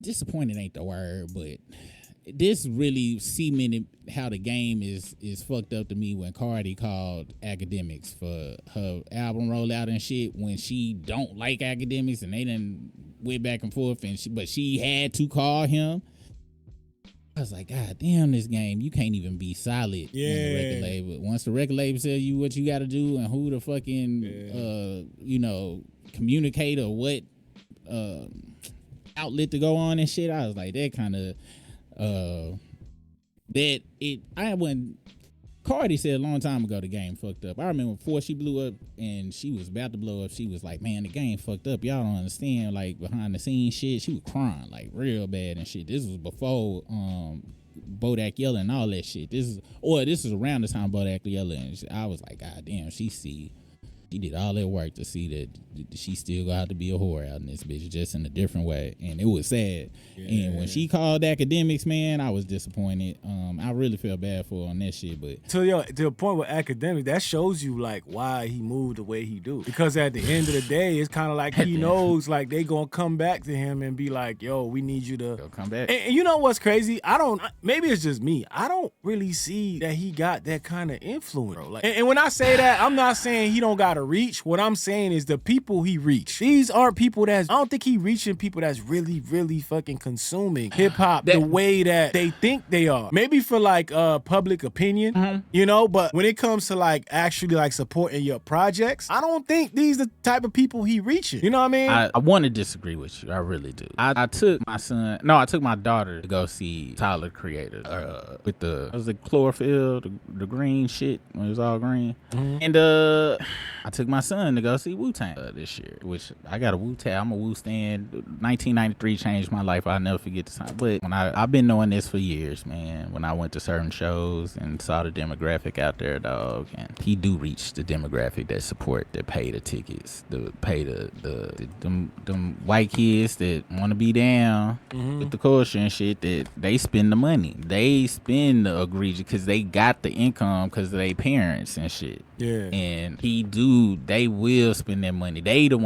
disappointed ain't the word, but this really cemented how the game is fucked up to me when Cardi called Academics for her album rollout and shit when she don't like Academics and they done went back and forth but she had to call him. I was like, God damn, this game, you can't even be solid on the record label. Once the record label tell you what you got to do and who the fucking, communicate or what outlet to go on and shit, I was like, that kind of, Cardi said a long time ago the game fucked up. I remember before she blew up and she was about to blow up, she was like, man, the game fucked up. Y'all don't understand, like, behind the scenes shit. She was crying, like, real bad and shit. This was before Bodak Yellow and all that shit. This is around the time Bodak Yellow and I was like, God damn, she did all that work to see that she still gonna have to be a whore out in this bitch, just in a different way. And it was sad. Yeah. And when she called Academics, man, I was disappointed. I really felt bad for her on that shit. But to the point with Academics, that shows you like why he moved the way he do. Because at the end of the day, it's kind of like he knows like they gonna come back to him and be like, yo, we need you to come back. And you know what's crazy? Maybe it's just me. I don't really see that he got that kind of influence, bro. Like, and when I say that, I'm not saying he don't got to reach. What I'm saying is the people he reached. These aren't people I don't think he reaching people that's really, really fucking consuming hip hop the way that they think they are. Maybe for like public opinion, you know, but when it comes to like actually like supporting your projects, I don't think these the type of people he reaching. You know what I mean? I want to disagree with you. I really do. I took my daughter to go see Tyler the Creator with the chlorophyll, the green shit when it was all green. And I took my son to go see Wu-Tang this year, which I got a Wu-Tang. I'm a Wu stan. 1993 changed my life. I'll never forget the time. But when I've been knowing this for years, man. When I went to certain shows and saw the demographic out there, dog, and he do reach the demographic that pay the tickets, pay them white kids that want to be down with the culture and shit. That they spend the money, they spend the egregious because they got the income because of their parents and shit. Yeah, and they will spend their money. They the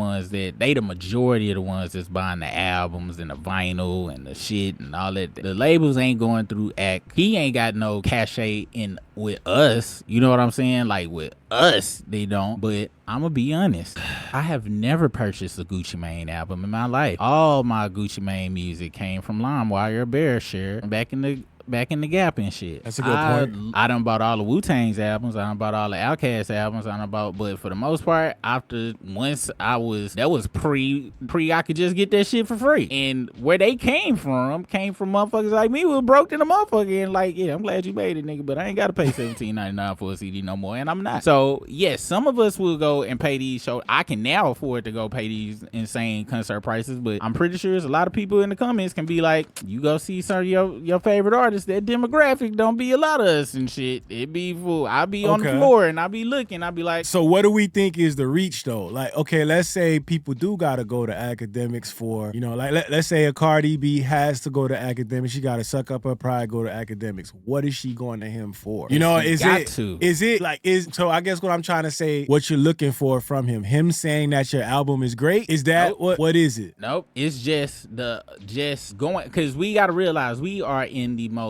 majority of the ones that's buying the albums and the vinyl and the shit and all that. The labels ain't going through he ain't got no cachet in with us. You know what I'm saying? Like with us, they don't. But I'm gonna be honest. I have never purchased a Gucci Mane album in my life. All my Gucci Mane music came from LimeWire, BearShare, back in the Gap and shit. That's a good point. I done bought all the Wu-Tang's albums. I done bought all the Outkast albums. but for the most part, that was pre I could just get that shit for free. And where they came from motherfuckers like me who were broke in a motherfucker and like, yeah, I'm glad you made it, nigga, but I ain't gotta pay $17.99 for a CD no more, and I'm not. So yes, some of us will go and pay these shows. I can now afford to go pay these insane concert prices, but I'm pretty sure there's a lot of people in the comments can be like, you go see some of your favorite artists, that demographic don't be a lot of us and shit. It be full. I be on the floor and I be looking. I be like, so what do we think is the reach though? Like, okay, let's say people do gotta go to Academics for, you know, like let's say a Cardi B has to go to Academics. She gotta suck up her pride, go to Academics. What is she going to him for? You know, so I guess what I'm trying to say, what you're looking for from him saying that your album is great, is that what is it? Nope. It's just going, because we gotta realize we are in the most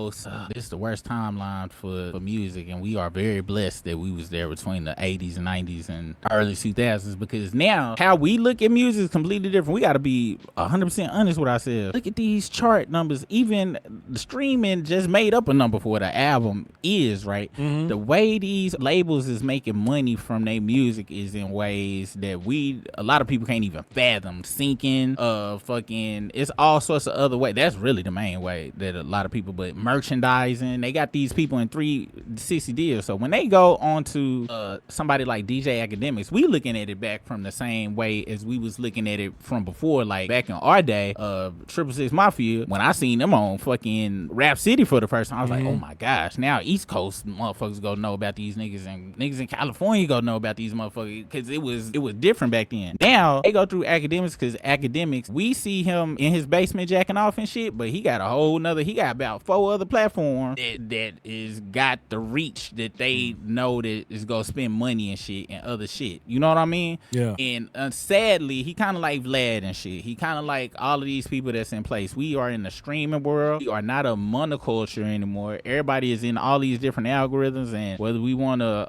this is the worst timeline for music, and we are very blessed that we was there between the 80s and 90s and early 2000s, because now how we look at music is completely different. We got to be 100% honest with ourselves. Look at these chart numbers. Even the streaming just made up a number for what an album is, right? The way these labels is making money from their music is in ways that a lot of people can't even fathom. Syncing, it's all sorts of other ways. That's really the main way that a lot of people, but merchandising, they got these people in 360 deals. So when they go on to somebody like DJ Akademiks, we looking at it back from the same way as we was looking at it from before. Like back in our day, 666 Mafia, when I seen them on fucking Rap City for the first time, I was like, oh my gosh, now East Coast motherfuckers gonna know about these niggas, and niggas in California gonna know about these motherfuckers, because it was different back then. Now they go through Akademiks, because Akademiks, we see him in his basement jacking off and shit, but he got about 4 other platform that is got the reach that they know that is gonna spend money and shit and other shit. You know what I mean? Yeah. And sadly, he kind of like Vlad and shit. He kind of like all of these people that's in place. We are in the streaming world. We are not a monoculture anymore. Everybody is in all these different algorithms, and whether we want to,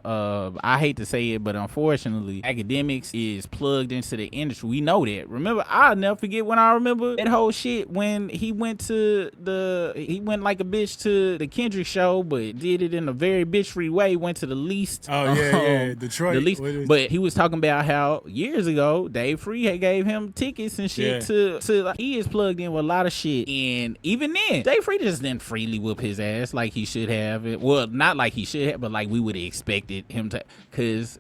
I hate to say it, but unfortunately, Akademiks is plugged into the industry. We know that. Remember, I'll never forget when I remember that whole shit when he went like a bitch to the Kendrick show, but did it in a very bitch-free way. Went to the least. Oh yeah, Detroit. The least, but he was talking about how years ago Dave Free had gave him tickets and shit to like, he is plugged in with a lot of shit, and even then, Dave Free just didn't freely whoop his ass like he should have. Well, not like he should have, but like we would have expected him to, because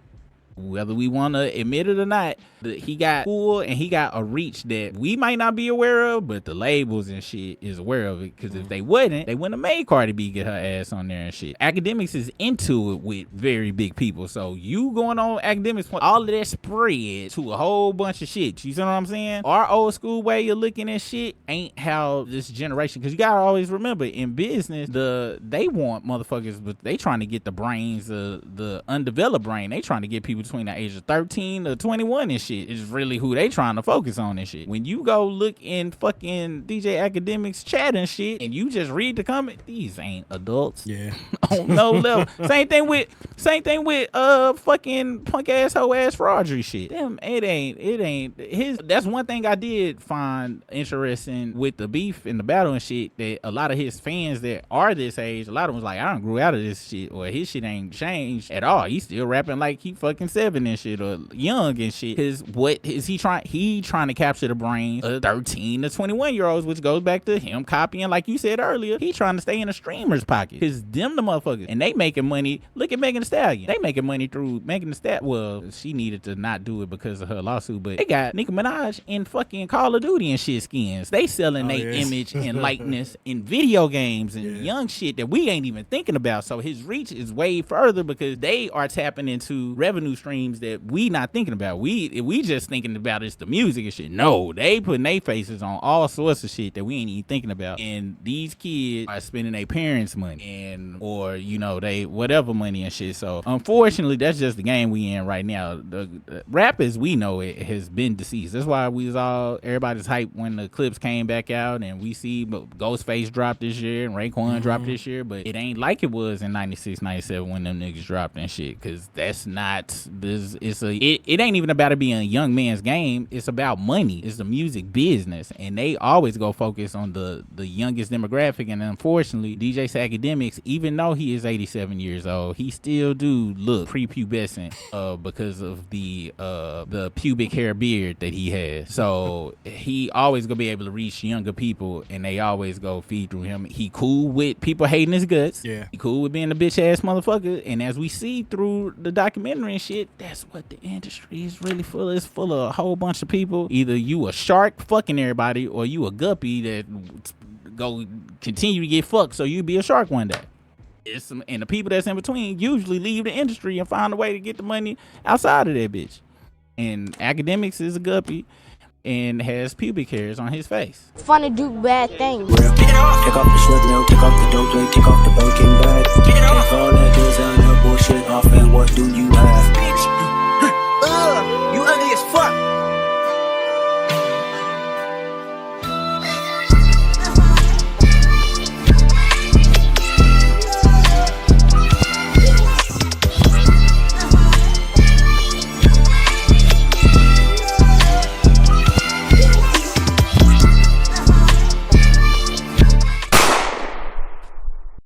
whether we want to admit it or not, he got cool and he got a reach that we might not be aware of, but the labels and shit is aware of it. Because if they wouldn't have made Cardi B get her ass on there and shit. Akademiks is into it with very big people. So you going on Akademiks, all of that spread to a whole bunch of shit. You see what I'm saying? Our old school way of looking at shit ain't how this generation, because you gotta always remember, in business, they want motherfuckers, but they trying to get the brains, the undeveloped brain. They trying to get people between the age of 13 to 21 and shit is really who they trying to focus on and shit. When you go look in fucking DJ Akademiks chat and shit, and you just read the comment, these ain't adults. Yeah. On no level. Same thing with fucking punk ass hoe ass fraudry shit. Damn, it ain't his. That's one thing I did find interesting with the beef and the battle and shit, that a lot of his fans that are this age, a lot of them was like, I done grew out of this shit, or his shit ain't changed at all. He's still rapping like he fucking 7 and shit, or young and shit. Cause what is he trying? He trying to capture the brains of 13 to 21 year olds, which goes back to him copying, like you said earlier. He trying to stay in the streamer's pocket. Cause them the motherfuckers, and they making money. Look at Megan Thee Stallion. They making money through Megan Thee Stallion. Well, she needed to not do it because of her lawsuit, but they got Nicki Minaj in fucking Call of Duty and shit skins. They selling their image and likeness in video games and young shit that we ain't even thinking about. So his reach is way further because they are tapping into revenue streams that we not thinking about. We just thinking about it's the music and shit. No, they putting their faces on all sorts of shit that we ain't even thinking about. And these kids are spending their parents' money or they whatever money and shit. So unfortunately, that's just the game we in right now. The rap as we know it has been deceased. That's why everybody's hyped when the clips came back out, and we see Ghostface dropped this year and Raekwon dropped this year, but it ain't like it was in 96, 97 when them niggas dropped and shit. Cause that's not this. It ain't even about it being a young man's game. It's about money. It's the music business, and they always go focus on the youngest demographic. And unfortunately, DJ Akademiks, even though he is 87 years old, he still do look prepubescent because of the pubic hair beard that he has. So he always gonna be able to reach younger people, and they always go feed through him. He cool with people hating his guts. Yeah. He cool with being a bitch ass motherfucker. And as we see through the documentary and shit, that's what the industry is really full of. It's full of a whole bunch of people. Either you a shark fucking everybody, or you a guppy that go continue to get fucked so you be a shark one day. And the people that's in between usually leave the industry and find a way to get the money outside of that bitch. And Akademiks is a guppy and has pubic hairs on his face. Fun to do bad things. Take off the short nail, take off the dope, take off the broken bag. Take all that good sound, that bullshit off, and what do you have?